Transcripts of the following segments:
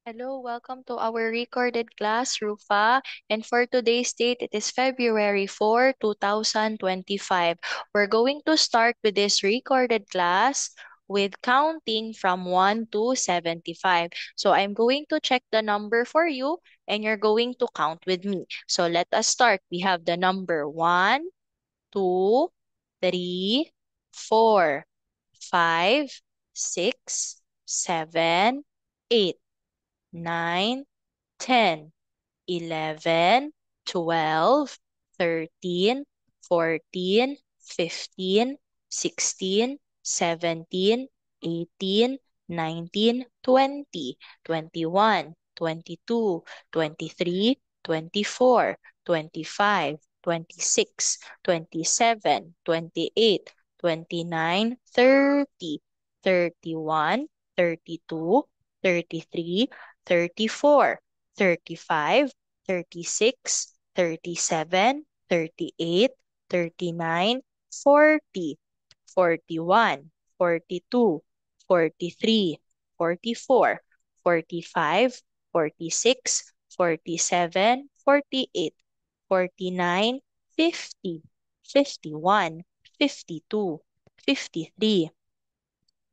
Hello, welcome to our recorded class, Rufa. And for today's date, it is February 4, 2025. We're going to start with this recorded class with counting from 1 to 75. So I'm going to check the number for you and you're going to count with me. So let us start. We have the number 1, 2, 3, 4, 5, 6, 7, 8, 9, 10, 11, 12, 13, 14, 15, 16, 17, 18, 19, 20, 21, 22, 23, 24, 25, 26, 27, 28, 29, 30, 31, 32, 33, 34, 35, 36, 37, 38, 39, 40, 41, 42, 43, 44, 45, 46, 47, 48, 49, 50, 51, 52, 53,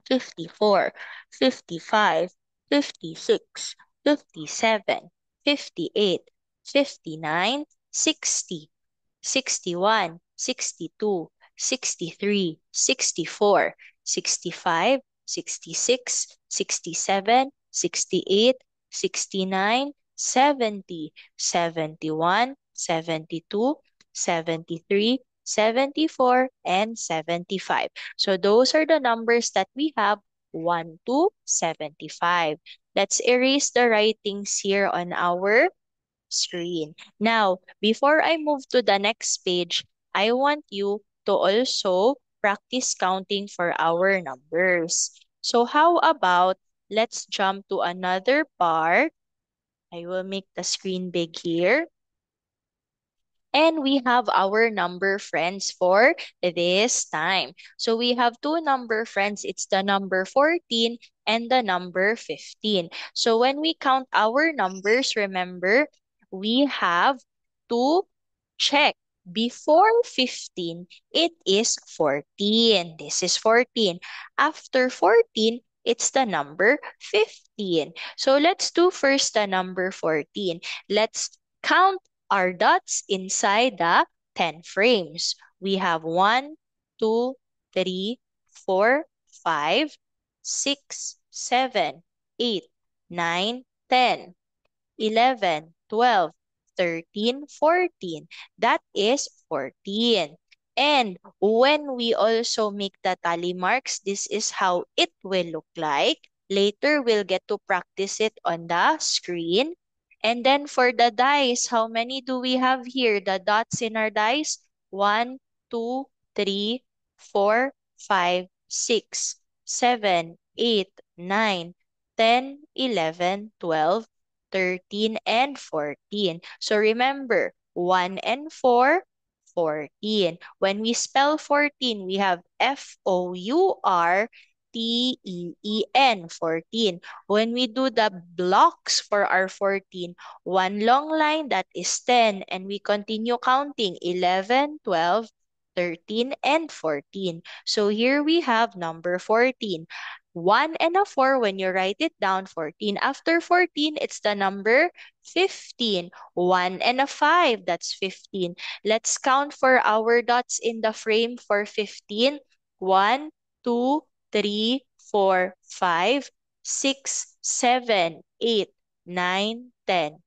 54, 55, 56, 57, 58, 59, 60, 61, 62, 63, 64, 65, 66, 67, 68, 69, 70, 71, 72, 73, 74, and 75. So those are the numbers that we have 1 to 75. Let's erase the writings here on our screen. Now, before I move to the next page, I want you to also practice counting for our numbers. So how about let's jump to another part. I will make the screen big here. And we have our number friends for this time. So we have two number friends. It's the number 14 and the number 15. So when we count our numbers, remember, we have to check. Before 15, it is 14. This is 14. After 14, it's the number 15. So let's do first the number 14. Let's count our dots inside the 10 frames. We have 1, 2, 3, 4, 5, 6, 7, 8, 9, 10. 11, 12, 13, 14. That is 14. And when we also make the tally marks, this is how it will look like. Later, we'll get to practice it on the screen. And then for the dice, how many do we have here? The dots in our dice? 1, 2, 3, 4, 5, 6, 7, 8, 9, 10, 11, 12, 13, and 14. So remember, 1 and 4, 14. When we spell 14, we have Fourteen, 14. When we do the blocks for our 14, one long line, that is 10. And we continue counting 11, 12, 13, and 14. So here we have number 14. 1 and a 4, when you write it down, 14. After 14, it's the number 15. 1 and a 5, that's 15. Let's count for our dots in the frame for 15. 1, 2, 3, 4, 5, 6, 7, 8, 9, 10.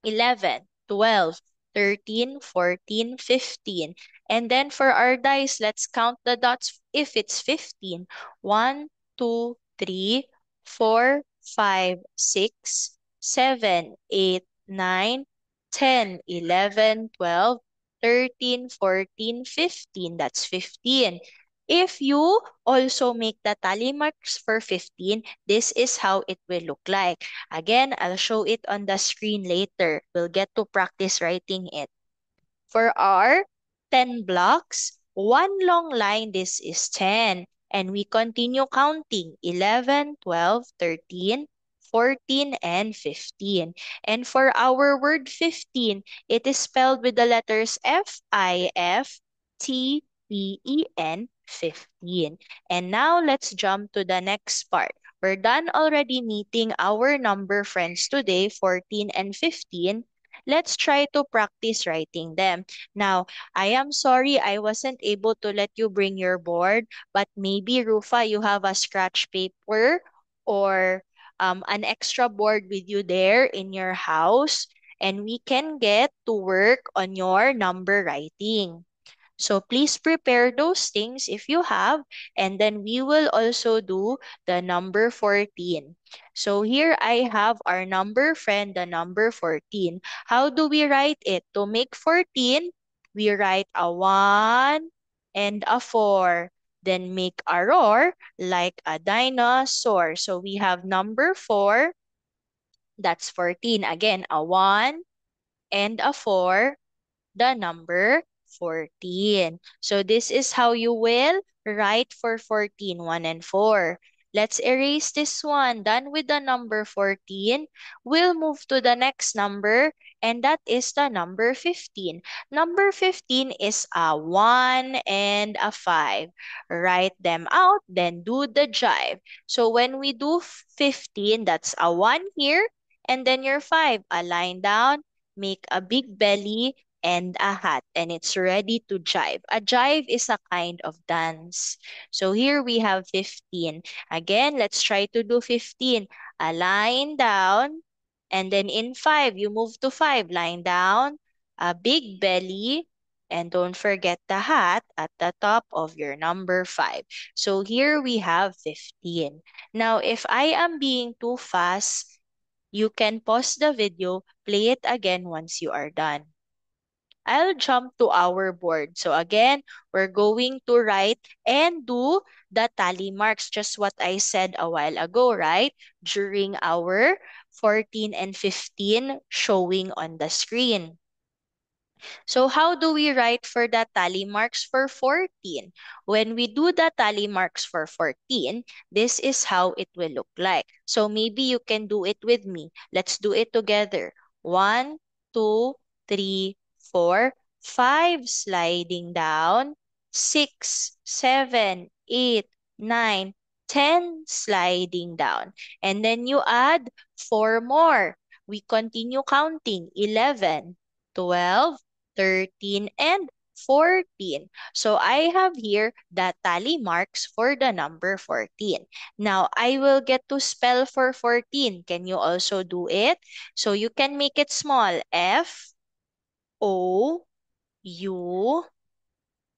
11, 12, 13, 14, 15. And then for our dice, let's count the dots if it's 15. 1, 2, 3, 4, 5, 6, 7, 8, 9, 10, 11, 12, 13, 14, 15. That's 15. If you also make the tally marks for 15, this is how it will look like. Again, I'll show it on the screen later. We'll get to practice writing it. For our 10 blocks, one long line, this is 10. And we continue counting 11, 12, 13, 14 and 15. And for our word 15, it is spelled with the letters Fifteen, 15. And now let's jump to the next part. We're done already meeting our number friends today, 14 and 15. Let's try to practice writing them. Now, I am sorry I wasn't able to let you bring your board, but maybe Rufa, you have a scratch paper or an extra board with you there in your house, and we can get to work on your number writing. So please prepare those things if you have, and then we will also do the number 14. So here I have our number friend, the number 14. How do we write it? To make 14, we write a 1 and a 4. Then make a roar like a dinosaur. So we have number 4, that's 14. Again, a 1 and a 4, the number 14. So this is how you will write for 14, 1 and 4. Let's erase this one. Done with the number 14. We'll move to the next number, and that is the number 15. Number 15 is a 1 and a 5. Write them out, then do the jive. So when we do 15, that's a 1 here, and then your 5. A line down, make a big belly, and a hat, and it's ready to jive. A jive is a kind of dance. So here we have 15. Again, let's try to do 15. A line down, and then in 5, you move to 5. Line down, a big belly, and don't forget the hat at the top of your number 5. So here we have 15. Now, if I am being too fast, you can pause the video, play it again once you are done. I'll jump to our board. So again, we're going to write and do the tally marks, just what I said a while ago, right? During our 14 and 15 showing on the screen. So how do we write for the tally marks for 14? When we do the tally marks for 14, this is how it will look like. So maybe you can do it with me. Let's do it together. 1, 2, 3, 4, 5 sliding down, 6, 7, 8, 9, 10 sliding down. And then you add 4 more. We continue counting 11, 12, 13, and 14. So I have here the tally marks for the number 14. Now, I will get to spell for 14. Can you also do it? So you can make it small. F, O, U,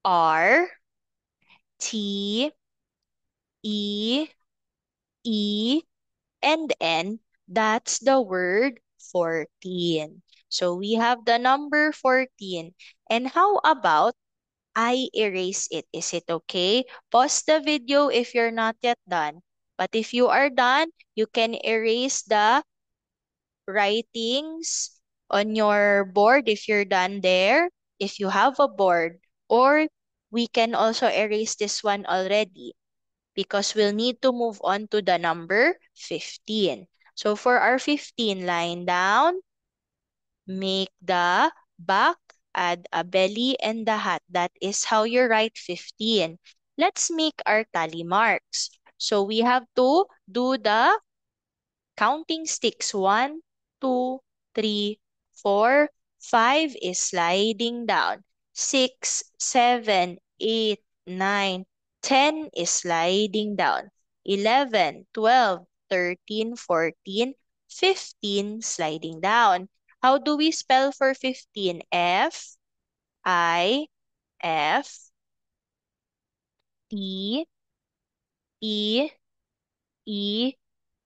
R, T, E, E, and N. That's the word 14. So we have the number 14. And how about I erase it? Is it okay? Pause the video if you're not yet done. But if you are done, you can erase the writings on your board if you're done there, if you have a board. Or we can also erase this one already because we'll need to move on to the number 15. So for our 15, line down, make the back, add a belly and the hat. That is how you write 15. Let's make our tally marks. So we have to do the counting sticks. 1, 2, 3, 4, 5 is sliding down. 6, 7, 8, 9, 10 is sliding down. 11, 12, 13, 14, 15 sliding down. How do we spell for 15? F, I, F, T, E, E,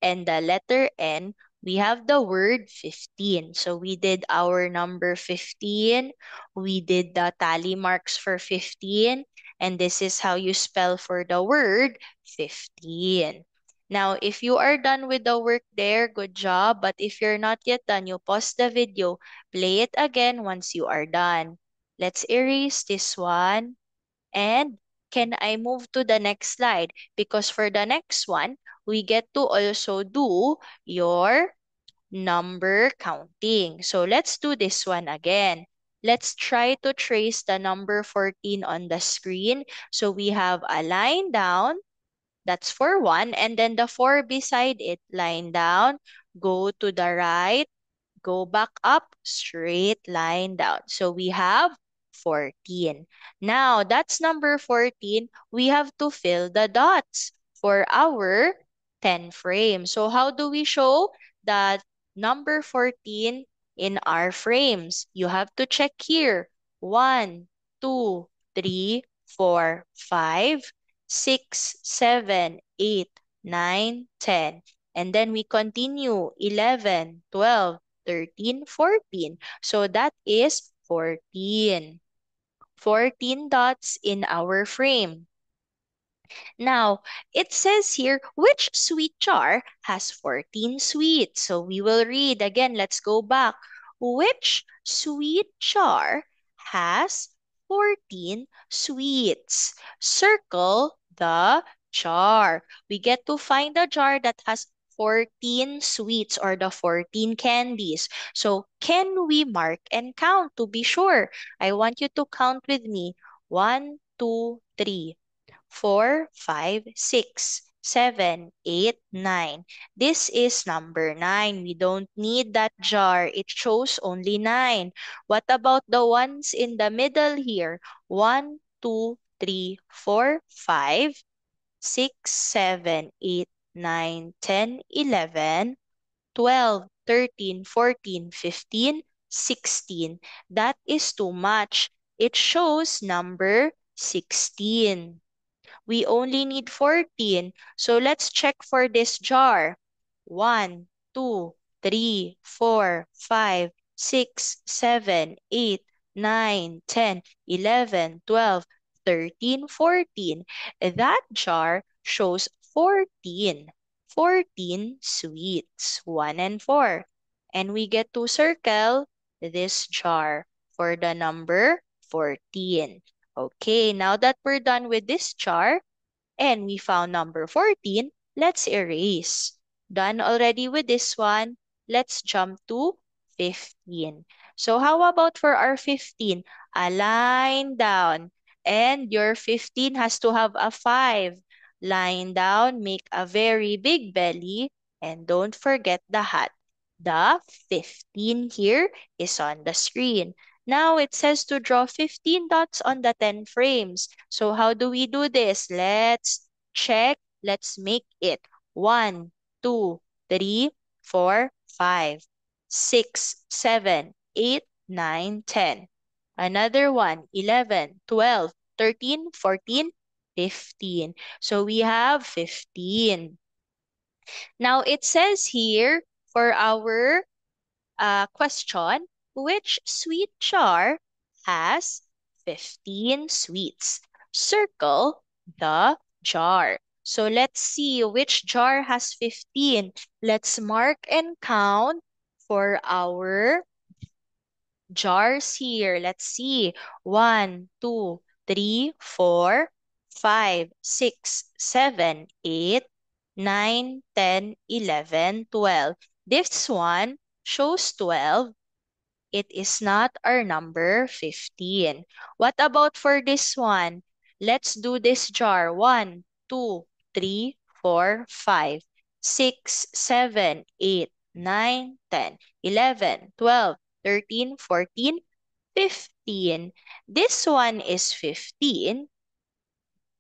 and the letter N, we have the word 15. So we did our number 15. We did the tally marks for 15. And this is how you spell for the word 15. Now, if you are done with the work there, good job. But if you're not yet done, you pause the video, play it again once you are done. Let's erase this one and can I move to the next slide? Because for the next one, we get to also do your number counting. So let's do this one again. Let's try to trace the number 14 on the screen. So we have a line down, that's for 1, and then the 4 beside it, line down, go to the right, go back up, straight line down. So we have 14. Now, that's number 14. We have to fill the dots for our 10 frames. So how do we show that number 14 in our frames? You have to check here. 1, 2, 3, 4, 5, 6, 7, 8, 9, 10. And then we continue 11, 12, 13, 14. So that is 14. 14 dots in our frame. Now, it says here, which sweet jar has 14 sweets? So we will read again. Let's go back. Which sweet jar has 14 sweets? Circle the jar. We get to find a jar that has 14 sweets or the 14 candies. So can we mark and count to be sure? I want you to count with me. 1, 2, 3. 4, 5, 6, 7, 8, 9. This is number 9. We don't need that jar. It shows only 9. What about the ones in the middle here? 1, 2, 3, 4, 5, 6, 7, 8, 9, 10, 11, 12, 13, 14, 15, 16. That is too much. It shows number 16. We only need 14. So let's check for this jar. 1, 2, 3, 4, 5, 6, 7, 8, 9, 10, 11, 12, 13, 14. That jar shows 14. 14 sweets. 1 and 4. And we get to circle this jar for the number 14. Okay, now that we're done with this jar and we found number 14, let's erase. Done already with this one, let's jump to 15. So how about for our 15? A line down. And your 15 has to have a 5. Line down, make a very big belly, and don't forget the hat. The 15 here is on the screen. Now it says to draw 15 dots on the 10 frames. So how do we do this? Let's check. Let's make it. 1, 2, 3, 4, 5, 6, 7, 8, 9, 10. Another one, 11, 12, 13, 14, 15. So we have 15. Now it says here for our question, which sweet jar has 15 sweets? Circle the jar. So let's see which jar has 15. Let's mark and count for our jars here. Let's see. 1, 2, 3, 4, 5, 6, 7, 8, 9, 10, 11, 12. This one shows 12. It is not our number 15. What about for this one? Let's do this jar. 1, 2, 3, 4, 5, 6, 7, 8, 9, 10, 11, 12, 13, 14, 15. This one is 15.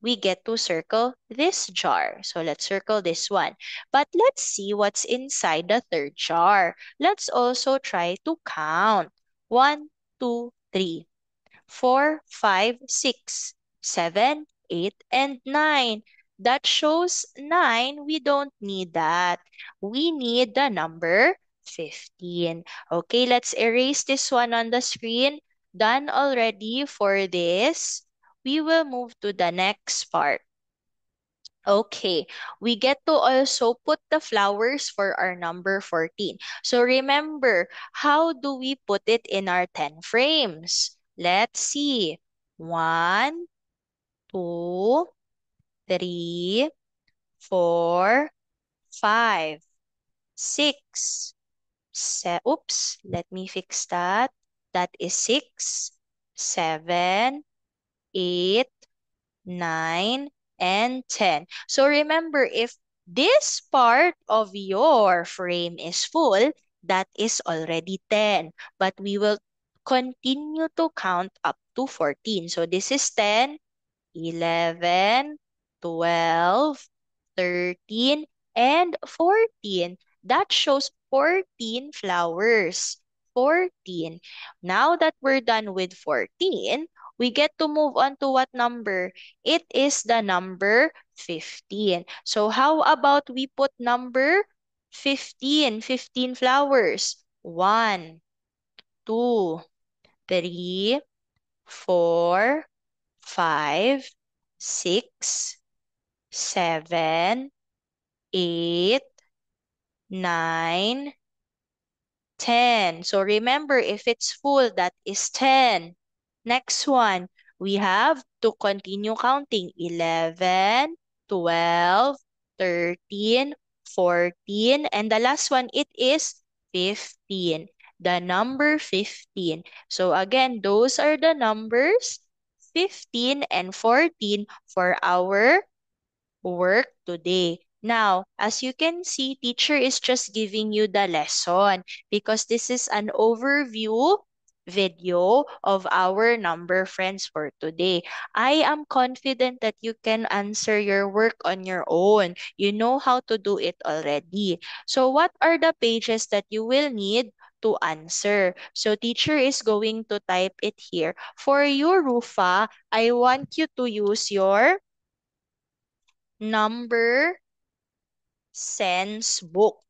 We get to circle this jar. So let's circle this one. But let's see what's inside the third jar. Let's also try to count. 1, 2, 3, 4, 5, 6, 7, 8, and 9. That shows 9. We don't need that. We need the number 15. Okay, let's erase this one on the screen. Done already for this. We will move to the next part. Okay, we get to also put the flowers for our number 14. So remember, how do we put it in our 10 frames? Let's see. 1, 2, 3, 4, 5, 6, oops, let me fix that. That is 6, 7, 8, 9, and 10. So remember, if this part of your frame is full, that is already 10. But we will continue to count up to 14. So this is 10, 11, 12, 13, and 14. That shows 14 flowers. 14. Now that we're done with 14, we get to move on to what number? It is the number 15. So how about we put number 15? 15 flowers. 1, 2, 3, 4, 5, 6, 7, 8, 9, 10. So remember, if it's full, that is 10. Next one, we have to continue counting 11, 12, 13, 14, and the last one, it is 15. The number 15. So again, those are the numbers 15 and 14 for our work today. Now, as you can see, teacher is just giving you the lesson because this is an overview video of our number friends for today. I am confident that you can answer your work on your own. You know how to do it already. So what are the pages that you will need to answer? So teacher is going to type it here. For you, Rufa, I want you to use your number sense book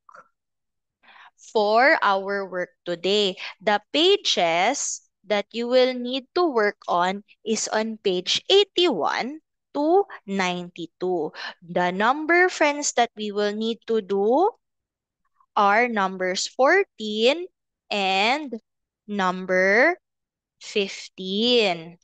for our work today. The pages that you will need to work on is on page 81 to 92. The number friends that we will need to do are numbers 14 and number 15.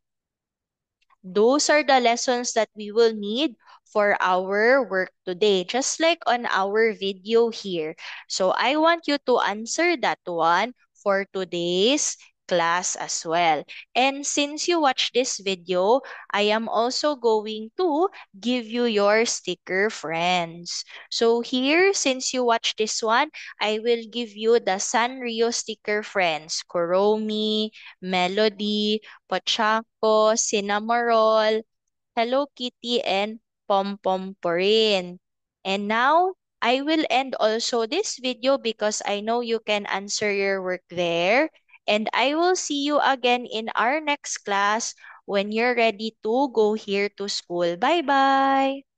Those are the lessons that we will need for our work today, just like on our video here. So I want you to answer that one for today's class as well. And since you watch this video, I am also going to give you your sticker friends. So here, since you watch this one, I will give you the Sanrio sticker friends, Kuromi, Melody, Pochaco, Cinnamoroll, Hello Kitty, and Pom Pom Porin. And now, I will end also this video because I know you can answer your work there. And I will see you again in our next class when you're ready to go here to school. Bye-bye!